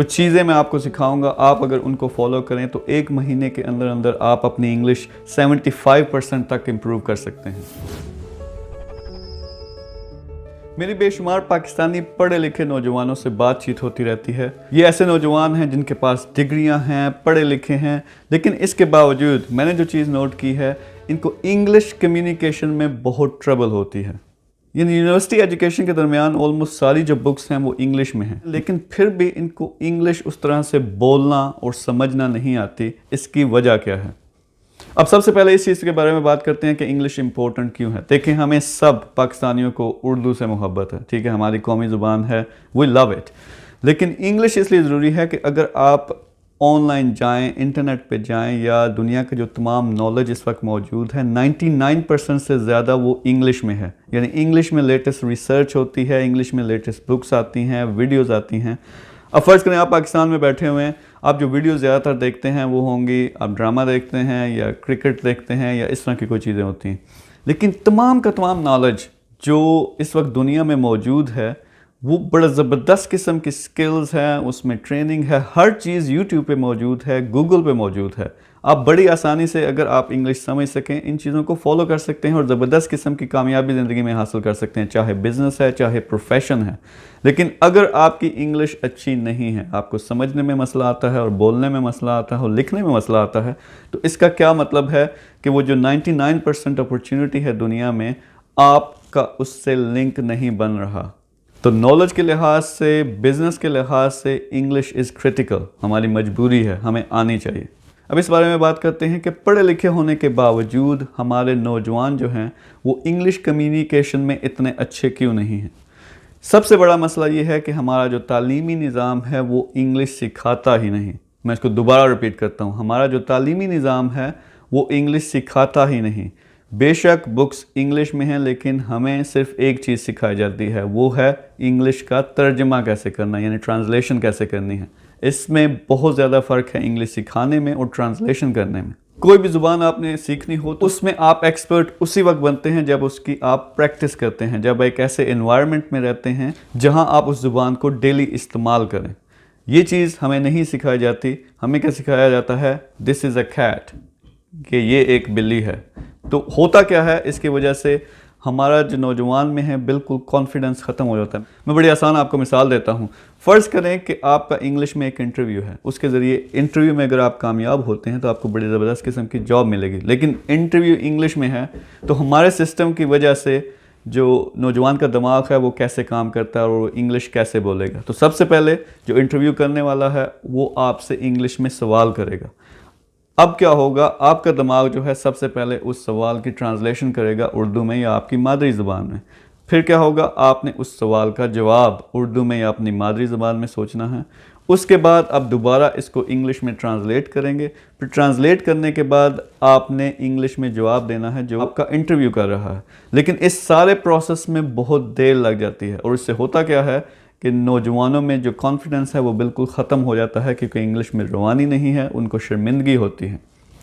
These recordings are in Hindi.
कुछ चीज़ें मैं आपको सिखाऊंगा, आप अगर उनको फॉलो करें तो 1 महीने के अंदर अंदर आप अपनी इंग्लिश 75% तक इम्प्रूव कर सकते हैं। मेरी बेशुमार पाकिस्तानी पढ़े लिखे नौजवानों से बातचीत होती रहती है। ये ऐसे नौजवान हैं जिनके पास डिग्रियां हैं, पढ़े लिखे हैं, लेकिन इसके बावजूद मैंने जो चीज़ नोट की है, इनको इंग्लिश कम्युनिकेशन में बहुत ट्रबल होती है। यानी यूनिवर्सिटी एजुकेशन के दरमियान ऑलमोस्ट सारी जो बुक्स हैं वो इंग्लिश में हैं, लेकिन फिर भी इनको इंग्लिश उस तरह से बोलना और समझना नहीं आती। इसकी वजह क्या है? अब सबसे पहले इस चीज़ के बारे में बात करते हैं कि इंग्लिश इंपॉर्टेंट क्यों है। देखिए, हमें सब पाकिस्तानियों को उर्दू से मोहब्बत है, ठीक है, हमारी कौमी ज़ुबान है, वी लव इट। लेकिन इंग्लिश इसलिए ज़रूरी है कि अगर आप ऑनलाइन जाएं, इंटरनेट पे जाएं, या दुनिया के जो तमाम नॉलेज इस वक्त मौजूद है 99% से ज़्यादा वो इंग्लिश में है। यानी इंग्लिश में लेटेस्ट रिसर्च होती है, इंग्लिश में लेटेस्ट बुक्स आती हैं, वीडियोज़ आती हैं। अब फ़र्ज़ करें आप पाकिस्तान में बैठे हुए हैं, आप जो वीडियो ज़्यादातर देखते हैं वो होंगी, आप ड्रामा देखते हैं या क्रिकेट देखते हैं या इस तरह की कोई चीज़ें होती हैं, लेकिन तमाम का तमाम नॉलेज जो इस वक्त दुनिया में मौजूद है वो बड़ा ज़बरदस्त किस्म की स्किल्स हैं, उसमें ट्रेनिंग है, हर चीज़ यूट्यूब पे मौजूद है, गूगल पे मौजूद है। आप बड़ी आसानी से अगर आप इंग्लिश समझ सकें, इन चीज़ों को फॉलो कर सकते हैं और ज़बरदस्त किस्म की कामयाबी ज़िंदगी में हासिल कर सकते हैं, चाहे बिज़नेस है, चाहे प्रोफेशन है। लेकिन अगर आपकी इंग्लिश अच्छी नहीं है, आपको समझने में मसला आता है और बोलने में मसला आता है और लिखने में मसला आता है, तो इसका क्या मतलब है कि वो जो 99% अपॉर्चुनिटी है दुनिया में, आपका उससे लिंक नहीं बन रहा। तो नॉलेज के लिहाज से, बिज़नेस के लिहाज से इंग्लिश इज़ क्रिटिकल, हमारी मजबूरी है, हमें आनी चाहिए। अब इस बारे में बात करते हैं कि पढ़े लिखे होने के बावजूद हमारे नौजवान जो हैं वो इंग्लिश कम्युनिकेशन में इतने अच्छे क्यों नहीं हैं। सबसे बड़ा मसला ये है कि हमारा जो तालीमी निज़ाम है वो इंग्लिश सिखाता ही नहीं। मैं इसको दोबारा रिपीट करता हूँ, हमारा जो तालीमी निज़ाम है वो इंग्लिश सिखाता ही नहीं। बेशक बुक्स इंग्लिश में हैं, लेकिन हमें सिर्फ एक चीज़ सिखाई जाती है, वो है इंग्लिश का तर्जमा कैसे करना, यानी ट्रांसलेशन कैसे करनी है। इसमें बहुत ज़्यादा फ़र्क है इंग्लिश सिखाने में और ट्रांसलेशन करने में। कोई भी ज़ुबान आपने सीखनी हो तो उसमें आप एक्सपर्ट उसी वक्त बनते हैं जब उसकी आप प्रैक्टिस करते हैं, जब एक ऐसे एनवायरनमेंट में रहते हैं जहां आप उस ज़ुबान को डेली इस्तेमाल करें। ये चीज़ हमें नहीं सिखाई जाती। हमें क्या सिखाया जाता है? दिस इज़ अ कैट, कि ये एक बिल्ली है। तो होता क्या है, इसकी वजह से हमारा जो नौजवान में है बिल्कुल कॉन्फिडेंस ख़त्म हो जाता है। मैं बड़ी आसान आपको मिसाल देता हूँ। फ़र्ज़ करें कि आपका इंग्लिश में एक इंटरव्यू है, उसके ज़रिए इंटरव्यू में अगर आप कामयाब होते हैं तो आपको बड़ी ज़बरदस्त किस्म की जॉब मिलेगी, लेकिन इंटरव्यू इंग्लिश में है। तो हमारे सिस्टम की वजह से जो नौजवान का दिमाग है वो कैसे काम करता है और वो इंग्लिश कैसे बोलेगा। तो सबसे पहले जो इंटरव्यू करने वाला है वो आपसे इंग्लिश में सवाल करेगा। अब क्या होगा, आपका दिमाग जो है सबसे पहले उस सवाल की ट्रांसलेशन करेगा उर्दू में या आपकी मादरी ज़बान में। फिर क्या होगा, आपने उस सवाल का जवाब उर्दू में या अपनी मादरी ज़बान में सोचना है। उसके बाद आप दोबारा इसको इंग्लिश में ट्रांसलेट करेंगे। फिर ट्रांसलेट करने के बाद आपने इंग्लिश में जवाब देना है जो आपका इंटरव्यू कर रहा है। लेकिन इस सारे प्रोसेस में बहुत देर लग जाती है और इससे होता क्या है कि नौजवानों में जो कॉन्फिडेंस है वो बिल्कुल ख़त्म हो जाता है, क्योंकि इंग्लिश में रवानी नहीं है, उनको शर्मिंदगी होती है।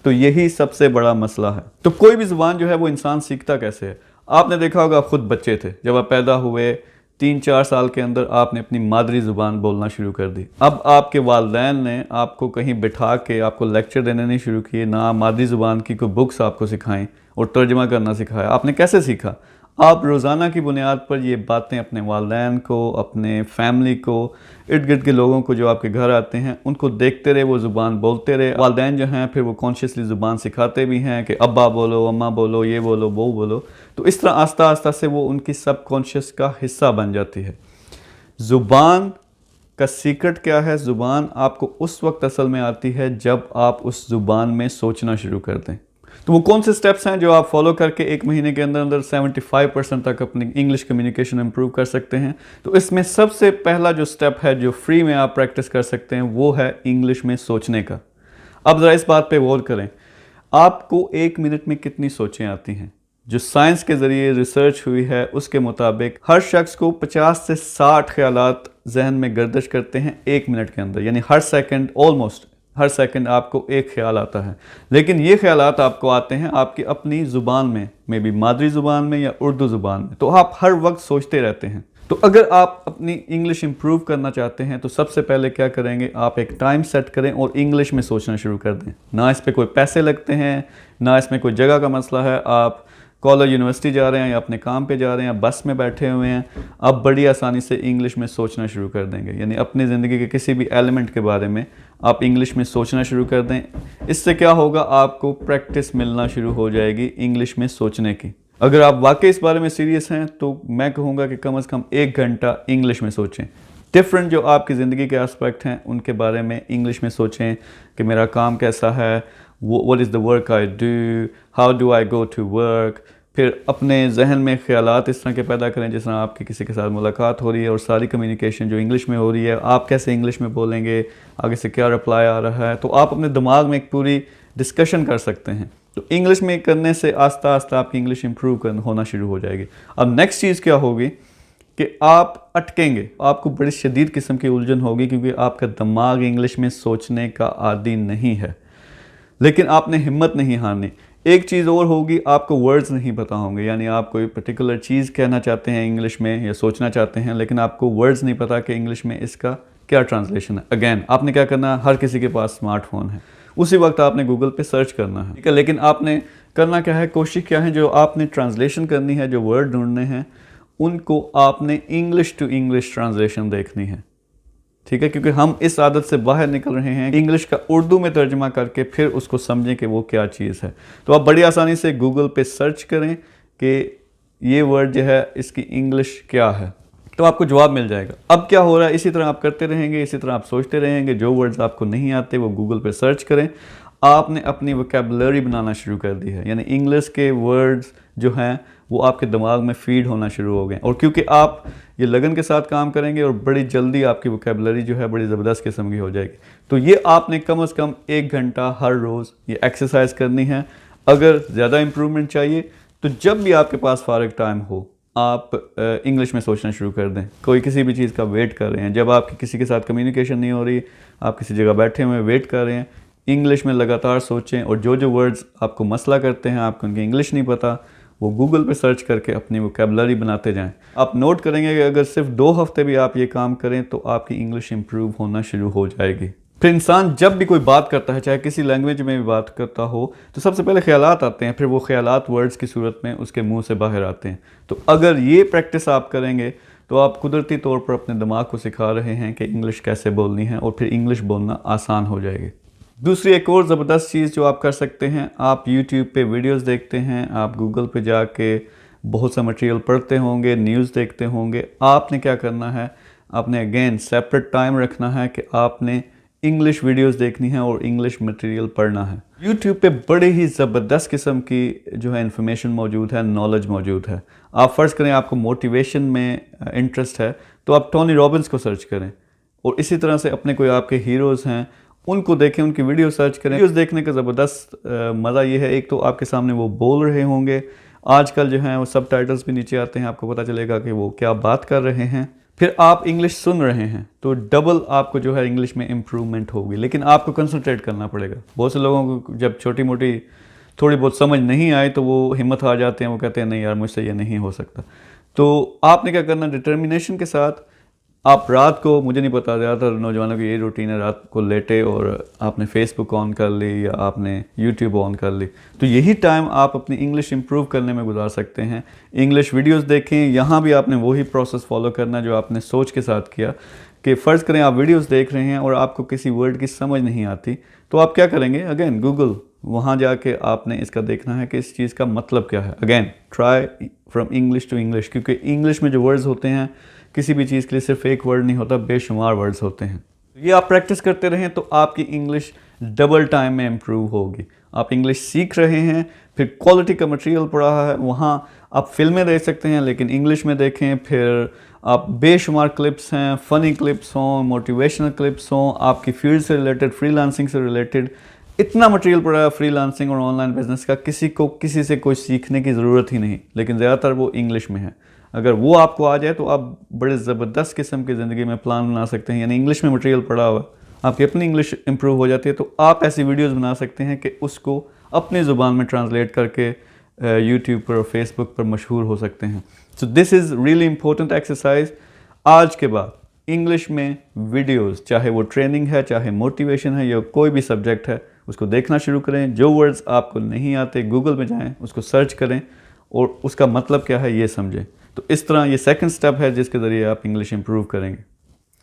तो यही सबसे बड़ा मसला है। तो कोई भी ज़ुबान जो है वो इंसान सीखता कैसे है? आपने देखा होगा, आप खुद बच्चे थे, जब आप पैदा हुए 3-4 साल के अंदर आपने अपनी मादरी ज़ुबान बोलना शुरू कर दी। अब आपके वालिदैन ने आपको कहीं बिठा के आपको लेक्चर देने नहीं शुरू किए, ना मादरी ज़ुबान की कोई बुक्स आपको सिखाएं और तर्जमा करना सिखाया। आपने कैसे सीखा? आप रोज़ाना की बुनियाद पर ये बातें अपने वालिदैन को, अपने फैमिली को, इर्द गिर्द के लोगों को जो आपके घर आते हैं उनको देखते रहे, वो ज़ुबान बोलते रहे। वालिदैन जो हैं फिर वो कॉन्शियसली ज़ुबान सिखाते भी हैं कि अब्बा बोलो, अम्मा बोलो, ये बोलो, वो बोलो। तो इस तरह आस्ता आस्ता से वो उनकी सब कॉन्शियस का हिस्सा बन जाती है। ज़ुबान का सीक्रेट क्या है? ज़ुबान आपको उस वक्त असल में आती है जब आप उस ज़ुबान में सोचना शुरू कर दें। तो वो कौन से स्टेप्स हैं जो आप फॉलो करके 1 महीने के अंदर अंदर 75% तक अपनी इंग्लिश कम्युनिकेशन इंप्रूव कर सकते हैं? तो इसमें सबसे पहला जो स्टेप है जो फ्री में आप प्रैक्टिस कर सकते हैं वो है इंग्लिश में सोचने का। अब ज़रा इस बात पे गौर करें, आपको 1 मिनट में कितनी सोचें आती हैं? जो साइंस के ज़रिए रिसर्च हुई है उसके मुताबिक हर शख्स को 50 से 60 ख्यालात जहन में गर्दिश करते हैं 1 मिनट के अंदर। यानी हर सेकंड, ऑलमोस्ट हर सेकंड आपको एक ख्याल आता है। लेकिन ये ख्यालात आपको आते हैं आपकी अपनी ज़ुबान में, मे बी मादरी ज़ुबान में या उर्दू ज़ुबान में। तो आप हर वक्त सोचते रहते हैं। तो अगर आप अपनी इंग्लिश इंप्रूव करना चाहते हैं तो सबसे पहले क्या करेंगे, आप एक टाइम सेट करें और इंग्लिश में सोचना शुरू कर दें। ना इस पे कोई पैसे लगते हैं, ना इसमें कोई जगह का मसला है। आप कॉलेज यूनिवर्सिटी जा रहे हैं या अपने काम पे जा रहे हैं या बस में बैठे हुए हैं, आप बड़ी आसानी से इंग्लिश में सोचना शुरू कर देंगे। यानी अपनी ज़िंदगी के किसी भी एलिमेंट के बारे में आप इंग्लिश में सोचना शुरू कर दें। इससे क्या होगा, आपको प्रैक्टिस मिलना शुरू हो जाएगी इंग्लिश में सोचने की। अगर आप वाकई इस बारे में सीरियस हैं तो मैं कहूँगा कि कम से कम 1 घंटा इंग्लिश में सोचें। डिफरेंट जो आपकी ज़िंदगी के एस्पेक्ट हैं उनके बारे में इंग्लिश में सोचें कि मेरा काम कैसा है, what is the work I do, how do I go to work. फिर अपने जहन में ख्यालात इस तरह के पैदा करें जिस तरह आपकी किसी के साथ मुलाकात हो रही है और सारी कम्युनिकेशन जो इंग्लिश में हो रही है, आप कैसे इंग्लिश में बोलेंगे, आगे से क्या रिप्लाई आ रहा है, तो आप अपने दिमाग में एक पूरी डिस्कशन कर सकते हैं। तो इंग्लिश में करने से आस्ता आस्ता आपकी इंग्लिश इंप्रूव होना शुरू हो जाएगी। अब नेक्स्ट चीज़ क्या होगी कि आप अटकेंगे, आपको बड़ी शदीद किस्म की उलझन होगी क्योंकि आपका दिमाग इंग्लिश में सोचने का आदी नहीं है। लेकिन आपने हिम्मत नहीं हारनी। एक चीज़ और होगी, आपको वर्ड्स नहीं पता होंगे। यानी आप कोई पर्टिकुलर चीज़ कहना चाहते हैं इंग्लिश में या सोचना चाहते हैं, लेकिन आपको वर्ड्स नहीं पता कि इंग्लिश में इसका क्या ट्रांसलेशन है। अगेन आपने क्या करना है, हर किसी के पास स्मार्टफोन है, उसी वक्त आपने गूगल पे सर्च करना है, ठीक है। लेकिन आपने करना क्या है, कोशिश क्या है, जो आपने ट्रांसलेशन करनी है, जो वर्ड ढूंढने हैं उनको आपने इंग्लिश टू इंग्लिश ट्रांसलेशन देखनी है, ठीक है। क्योंकि हम इस आदत से बाहर निकल रहे हैं इंग्लिश का उर्दू में तर्जमा करके फिर उसको समझें कि वो क्या चीज़ है। तो आप बड़ी आसानी से गूगल पे सर्च करें कि ये वर्ड जो है इसकी इंग्लिश क्या है, तो आपको जवाब मिल जाएगा। अब क्या हो रहा है, इसी तरह आप करते रहेंगे, इसी तरह आप सोचते रहेंगे। जो वर्ड्स आपको नहीं आते वो गूगल पे सर्च करें। आपने अपनी वोकैबुलरी बनाना शुरू कर दी है, यानी इंग्लिश के वर्ड्स जो हैं वो आपके दिमाग में फीड होना शुरू हो गए। और क्योंकि आप ये लगन के साथ काम करेंगे और बड़ी जल्दी आपकी वोकैबुलरी जो है बड़ी ज़बरदस्त किस्म की हो जाएगी। तो ये आपने कम से कम 1 घंटा हर रोज़ ये एक्सरसाइज करनी है। अगर ज़्यादा इम्प्रूवमेंट चाहिए तो जब भी आपके पास फारग टाइम हो आप इंग्लिश में सोचना शुरू कर दें। कोई किसी भी चीज़ का वेट कर रहे हैं, जब आपकी किसी के साथ कम्युनिकेशन नहीं हो रही, आप किसी जगह बैठे हुए वेट कर रहे हैं, इंग्लिश में लगातार सोचें। और जो जो वर्ड्स आपको मसला करते हैं, आपको उनकी इंग्लिश नहीं पता, वो गूगल पे सर्च करके अपनी वोकैबुलरी बनाते जाएं। आप नोट करेंगे कि अगर सिर्फ 2 हफ्ते भी आप ये काम करें तो आपकी इंग्लिश इंप्रूव होना शुरू हो जाएगी। फिर इंसान जब भी कोई बात करता है, चाहे किसी लैंग्वेज में भी बात करता हो, तो सबसे पहले ख्यालात आते हैं, फिर वो ख्यालात वर्ड्स की सूरत में उसके मुंह से बाहर आते हैं। तो अगर ये प्रैक्टिस आप करेंगे तो आप कुदरती तौर पर अपने दिमाग को सिखा रहे हैं कि इंग्लिश कैसे बोलनी है और फिर इंग्लिश बोलना आसान हो जाएगी। दूसरी एक और ज़बरदस्त चीज़ जो आप कर सकते हैं, आप YouTube पे वीडियोस देखते हैं, आप गूगल पे जाके बहुत सा मटेरियल पढ़ते होंगे, न्यूज़ देखते होंगे। आपने क्या करना है, आपने अगेन सेपरेट टाइम रखना है कि आपने इंग्लिश वीडियोस देखनी है और इंग्लिश मटेरियल पढ़ना है। YouTube पे बड़े ही ज़बरदस्त किस्म की जो है इन्फॉर्मेशन मौजूद है, नॉलेज मौजूद है। आप फ़र्ज़ करें आपको मोटिवेशन में इंटरेस्ट है तो आप टोनी रॉबिन्स को सर्च करें, और इसी तरह से अपने कोई आपके हीरोज़ हैं उनको देखें, उनकी वीडियो सर्च करें। वीडियोस देखने का ज़बरदस्त मज़ा ये है, एक तो आपके सामने वो बोल रहे होंगे, आजकल जो हैं वो सबटाइटल्स भी नीचे आते हैं, आपको पता चलेगा कि वो क्या बात कर रहे हैं। फिर आप इंग्लिश सुन रहे हैं तो डबल आपको जो है इंग्लिश में इम्प्रूवमेंट होगी। लेकिन आपको कंसंट्रेट करना पड़ेगा। बहुत से लोगों को जब छोटी मोटी थोड़ी बहुत समझ नहीं आए तो वो हिम्मत हार जाते हैं, वो कहते हैं नहीं यार मुझसे ये नहीं हो सकता। तो आपने क्या करना, डिटर्मिनेशन के साथ आप रात को, मुझे नहीं पता, ज़्यादातर नौजवानों की यही रूटीन है, रात को लेटे और आपने फेसबुक ऑन कर ली या आपने यूट्यूब ऑन कर ली। तो यही टाइम आप अपनी इंग्लिश इंप्रूव करने में गुजार सकते हैं। इंग्लिश वीडियोस देखें, यहाँ भी आपने वही प्रोसेस फॉलो करना जो आपने सोच के साथ किया कि फ़र्ज़ करें आप वीडियोस देख रहे हैं और आपको किसी वर्ड की समझ नहीं आती, तो आप क्या करेंगे, अगेन गूगल, वहाँ जाके आपने इसका देखना है कि इस चीज़ का मतलब क्या है। Again try from English to English, क्योंकि इंग्लिश में जो वर्ड्स होते हैं किसी भी चीज़ के लिए सिर्फ एक वर्ड नहीं होता, बेशुमार वर्ड्स होते हैं। ये आप प्रैक्टिस करते रहें तो आपकी इंग्लिश डबल टाइम में इम्प्रूव होगी। आप इंग्लिश सीख रहे हैं, फिर क्वालिटी का मटेरियल पढ़ा है, वहाँ आप फिल्में देख सकते हैं लेकिन इंग्लिश में देखें। फिर आप बेशुमार क्लिप्स हैं, फ़नी क्लिप्स हों, मोटिवेशनल क्लिप्स हों, आपकी फील्ड से रिलेटेड, फ्रीलांसिंग से रिलेटेड, इतना मटेरियल पड़ा है फ्रीलांसिंग और ऑनलाइन बिजनेस का, किसी से कोई सीखने की ज़रूरत ही नहीं। लेकिन ज़्यादातर वो इंग्लिश में है। अगर वो आपको आ जाए तो आप बड़े ज़बरदस्त किस्म की ज़िंदगी में प्लान बना सकते हैं। यानी इंग्लिश में मटेरियल पड़ा हुआ, आपकी अपनी इंग्लिश इंप्रूव हो जाती है तो आप ऐसी वीडियोस बना सकते हैं कि उसको अपनी ज़ुबान में ट्रांसलेट करके यूट्यूब पर और फेसबुक पर मशहूर हो सकते हैं। So this is really important exercise. आज के बाद इंग्लिश में वीडियोस, चाहे वो ट्रेनिंग है, चाहे मोटिवेशन है, या कोई भी सब्जेक्ट है, उसको देखना शुरू करें। जो वर्ड्स आपको नहीं आते, गूगल में जाएं, उसको सर्च करें और उसका मतलब क्या है ये समझें। तो इस तरह ये सेकंड स्टेप है जिसके ज़रिए आप इंग्लिश इंप्रूव करेंगे।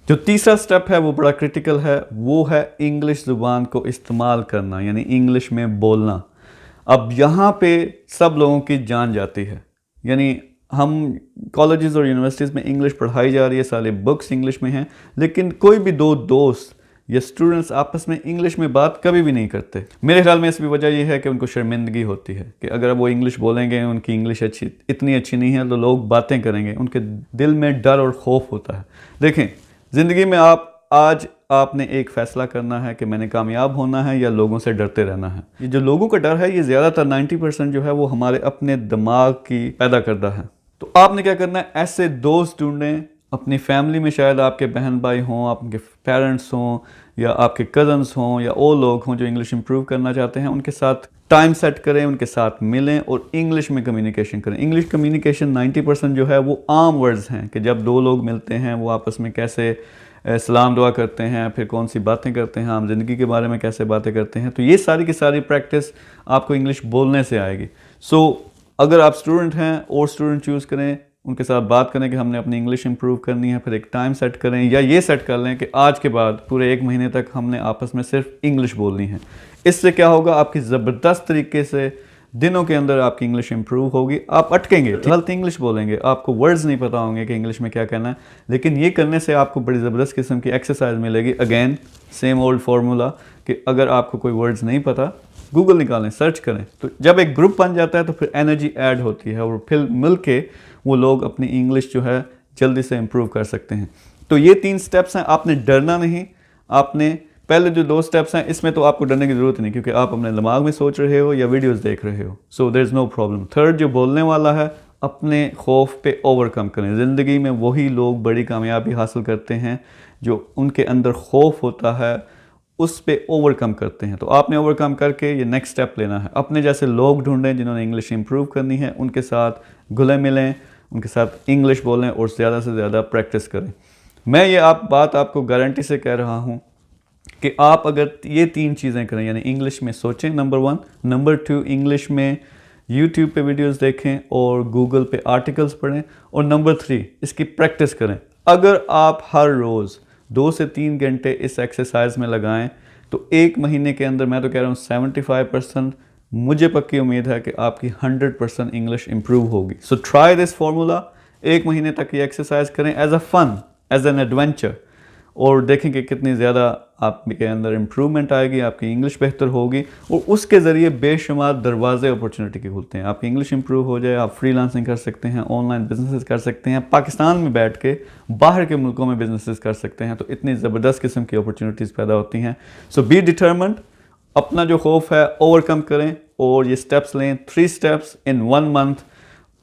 जो तीसरा स्टेप है वो बड़ा क्रिटिकल है, वो है इंग्लिश ज़ुबान को इस्तेमाल करना, यानी इंग्लिश में बोलना। अब यहाँ पे सब लोगों की जान जाती है, यानी हम कॉलेजेस और यूनिवर्सिटीज़ में इंग्लिश पढ़ाई जा रही है, सारे बुक्स इंग्लिश में हैं, लेकिन कोई भी दो दोस्त या स्टूडेंट्स आपस में इंग्लिश में बात कभी भी नहीं करते। मेरे ख्याल में इसकी वजह यह है कि उनको शर्मिंदगी होती है कि अगर वो इंग्लिश बोलेंगे, उनकी इंग्लिश इतनी अच्छी नहीं है, तो लोग बातें करेंगे, उनके दिल में डर और खौफ होता है। देखें, ज़िंदगी में आज आपने एक फ़ैसला करना है कि मैंने कामयाब होना है या लोगों से डरते रहना है। ये जो लोगों का डर है, ये ज़्यादातर 90% जो है वो हमारे अपने दिमाग की पैदा करता है। तो आपने क्या करना है, ऐसे दोस्त ढूंढें अपनी फैमिली में, शायद आपके बहन भाई हों, आपके पेरेंट्स हों, या आपके कज़न्स हों, या वो लोग हों जो इंग्लिश इंप्रूव करना चाहते हैं। उनके साथ टाइम सेट करें, उनके साथ मिलें और इंग्लिश में कम्युनिकेशन करें। इंग्लिश कम्युनिकेशन 90% जो है वो आम वर्ड्स हैं कि जब दो लोग मिलते हैं वो आपस में कैसे सलाम दुआ करते हैं, फिर कौन सी बातें करते हैं, आम जिंदगी के बारे में कैसे बातें करते हैं। तो ये सारी की सारी प्रैक्टिस आपको इंग्लिश बोलने से आएगी। सो अगर आप स्टूडेंट हैं और स्टूडेंट चूज़ करें, उनके साथ बात करें कि हमने अपनी इंग्लिश इंप्रूव करनी है, फिर एक टाइम सेट करें, या ये सेट कर लें कि आज के बाद पूरे 1 महीने तक हमने आपस में सिर्फ इंग्लिश बोलनी है। इससे क्या होगा, आपकी ज़बरदस्त तरीके से दिनों के अंदर आपकी इंग्लिश इंप्रूव होगी। आप अटकेंगे, गलत इंग्लिश बोलेंगे, आपको वर्ड्स नहीं पता होंगे कि इंग्लिश में क्या कहना है, लेकिन ये करने से आपको बड़ी ज़बरदस्त किस्म की एक्सरसाइज मिलेगी। अगेन सेम ओल्ड फार्मूला कि अगर आपको कोई वर्ड्स नहीं पता, गूगल निकालें, सर्च करें। तो जब एक ग्रुप बन जाता है तो फिर एनर्जी ऐड होती है और फिर मिल के वो लोग अपनी इंग्लिश जो है जल्दी से इम्प्रूव कर सकते हैं। तो ये 3 स्टेप्स हैं। आपने डरना नहीं। आपने पहले जो 2 स्टेप्स हैं, इसमें तो आपको डरने की ज़रूरत नहीं, क्योंकि आप अपने दिमाग में सोच रहे हो या वीडियोस देख रहे हो। So there is no problem. Third जो बोलने वाला है, अपने खौफ पे ओवरकम करें। ज़िंदगी में वही लोग बड़ी कामयाबी हासिल करते हैं जो उनके अंदर खौफ होता है, उस पे ओवरकम करते हैं। तो आपने ओवरकम करके ये नेक्स्ट स्टेप लेना है। अपने जैसे लोग ढूंढें जिन्होंने इंग्लिश इंप्रूव करनी है, उनके साथ घुले मिलें, उनके साथ इंग्लिश बोलें और ज़्यादा से ज़्यादा प्रैक्टिस करें। मैं ये बात आपको गारंटी से कह रहा हूँ कि आप अगर ये 3 चीज़ें करें, यानी इंग्लिश में सोचें, नंबर 1, नंबर 2 इंग्लिश में यूट्यूब पे वीडियोस देखें और गूगल पे आर्टिकल्स पढ़ें, और नंबर 3 इसकी प्रैक्टिस करें। अगर आप हर रोज़ 2 से 3 घंटे इस एक्सरसाइज में लगाएं तो 1 महीने के अंदर, मैं तो कह रहा हूँ 75%, मुझे पक्की उम्मीद है कि आपकी 100% इंग्लिश इंप्रूव होगी। So try this formula. 1 महीने तक ये एक्सरसाइज करें as a fun, as an adventure, और देखें कि कितनी ज़्यादा आपके अंदर इम्प्रूवमेंट आएगी, आपकी इंग्लिश बेहतर होगी, और उसके ज़रिए बेशुमार दरवाजे अपॉर्चुनिटी के खुलते हैं। आपकी इंग्लिश इंप्रूव हो जाए, आप फ्रीलांसिंग कर सकते हैं, ऑनलाइन बिजनेसेस कर सकते हैं, पाकिस्तान में बैठ के बाहर के मुल्कों में बिजनेसेस कर सकते हैं। तो इतनी ज़बरदस्त किस्म की अपॉर्चुनिटीज़ पैदा होती हैं। सो बी डिटर्मिन्ड, अपना जो खौफ है ओवरकम करें और ये स्टेप्स लें। 3 स्टेप्स इन 1 मंथ,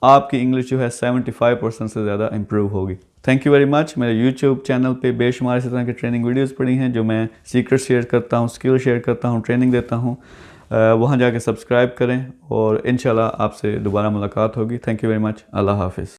आपकी इंग्लिश जो है 75% से ज़्यादा इम्प्रूव होगी। Thank you very much. मेरे यूट्यूब चैनल पे बेशुमार इसी तरह की ट्रेनिंग वीडियोस पड़ी हैं जो मैं सीक्रेट शेयर करता हूँ, स्किल शेयर करता हूँ, ट्रेनिंग देता हूँ। वहाँ जाके सब्सक्राइब करें और इंशाल्लाह आपसे दोबारा मुलाकात होगी। Thank you very much. अल्लाह हाफिज़।